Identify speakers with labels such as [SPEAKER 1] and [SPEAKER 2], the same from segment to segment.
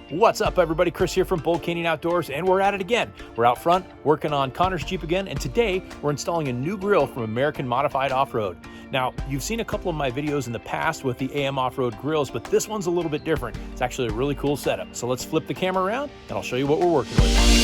[SPEAKER 1] What's up, everybody? Chris here from Bold Canyon Outdoors, and we're at it again. We're out front working on Connor's Jeep again, and today we're installing a new grill from American Modified Off-Road. Now, you've seen a couple of my videos in the past with the AM Off-Road grills, but this one's a little bit different. It's actually a really cool setup. So let's flip the camera around, and I'll show you what we're working with.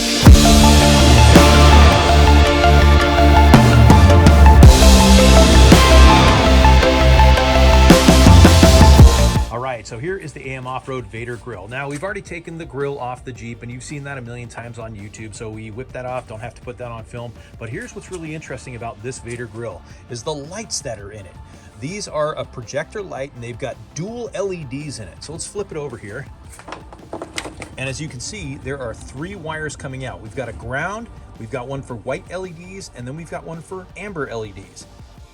[SPEAKER 1] Alright, so here is the AM Off-Road Vader grill. Now, we've already taken the grill off the Jeep, and you've seen that a million times on YouTube, so we whipped that off, don't have to put that on film. But here's what's really interesting about this Vader grill, is the lights that are in it. These are a projector light, and they've got dual LEDs in it. So let's flip it over here. And as you can see, there are 3 wires coming out. We've got a ground, we've got one for white LEDs, and then we've got one for amber LEDs.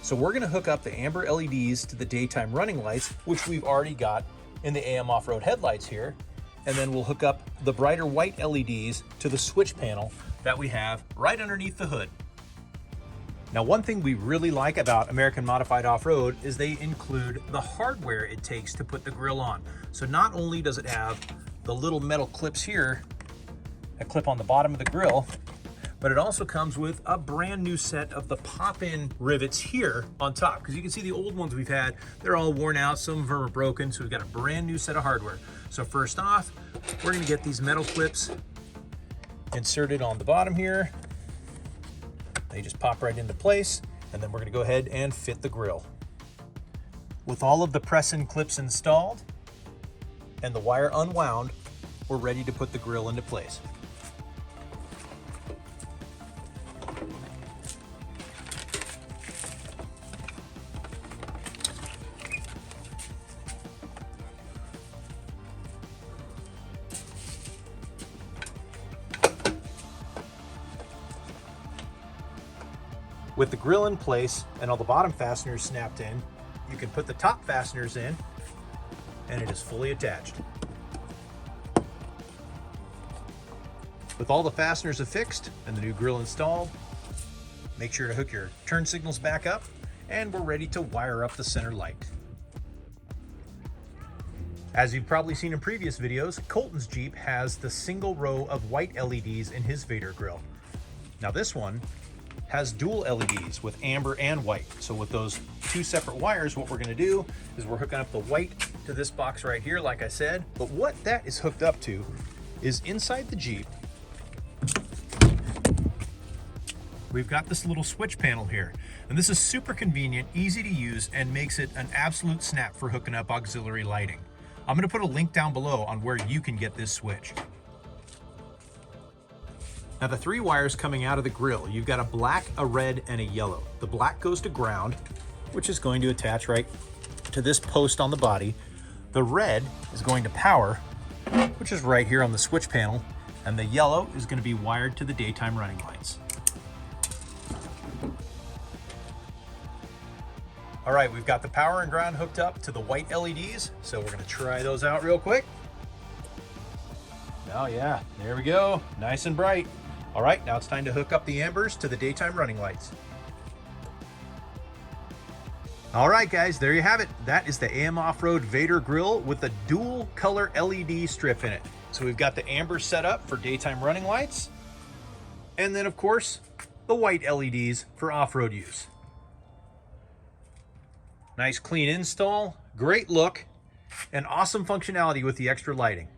[SPEAKER 1] So we're gonna hook up the amber LEDs to the daytime running lights, which we've already got in the AM Off-Road headlights here. And then we'll hook up the brighter white LEDs to the switch panel that we have right underneath the hood. Now, one thing we really like about American Modified Off-Road is they include the hardware it takes to put the grill on. So not only does it have the little metal clips here that clip on the bottom of the grill, but it also comes with a brand new set of the pop-in rivets here on top. Because you can see the old ones we've had, they're all worn out, some of them are broken, so we've got a brand new set of hardware. So first off, we're gonna get these metal clips inserted on the bottom here. They just pop right into place, and then we're gonna go ahead and fit the grill. With all of the press-in clips installed and the wire unwound, we're ready to put the grill into place. With the grill in place and all the bottom fasteners snapped in, you can put the top fasteners in, and it is fully attached. With all the fasteners affixed and the new grill installed, make sure to hook your turn signals back up, and we're ready to wire up the center light. As you've probably seen in previous videos, Colton's Jeep has the single row of white LEDs in his Vader grill. Now this one has dual LEDs with amber and white. So with those 2 separate wires, what we're gonna do is we're hooking up the white to this box right here, like I said. But what that is hooked up to is inside the Jeep, we've got this little switch panel here. And this is super convenient, easy to use, and makes it an absolute snap for hooking up auxiliary lighting. I'm gonna put a link down below on where you can get this switch. Now, the 3 wires coming out of the grill, you've got a black, a red, and a yellow. The black goes to ground, which is going to attach right to this post on the body. The red is going to power, which is right here on the switch panel, and the yellow is going to be wired to the daytime running lights. All right, we've got the power and ground hooked up to the white LEDs, so we're going to try those out real quick. Oh yeah, there we go, nice and bright. All right, now it's time to hook up the ambers to the daytime running lights. All right, guys, there you have it. That is the AM Off-Road Vader grill with a dual color LED strip in it. So we've got the amber set up for daytime running lights, and then of course, the white LEDs for off-road use. Nice clean install, great look, and awesome functionality with the extra lighting.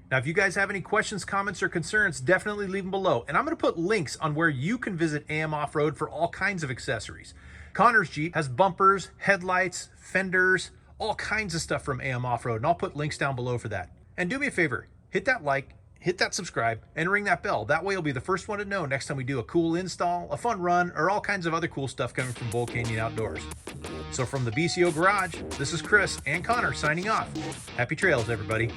[SPEAKER 1] Now, if you guys have any questions, comments, or concerns, definitely leave them below. And I'm going to put links on where you can visit AM Off-Road for all kinds of accessories. Connor's Jeep has bumpers, headlights, fenders, all kinds of stuff from AM Off-Road. And I'll put links down below for that. And do me a favor, hit that like, hit that subscribe, and ring that bell. That way you'll be the first one to know next time we do a cool install, a fun run, or all kinds of other cool stuff coming from Bold Canyon Outdoors. So from the BCO Garage, this is Chris and Connor signing off. Happy trails, everybody.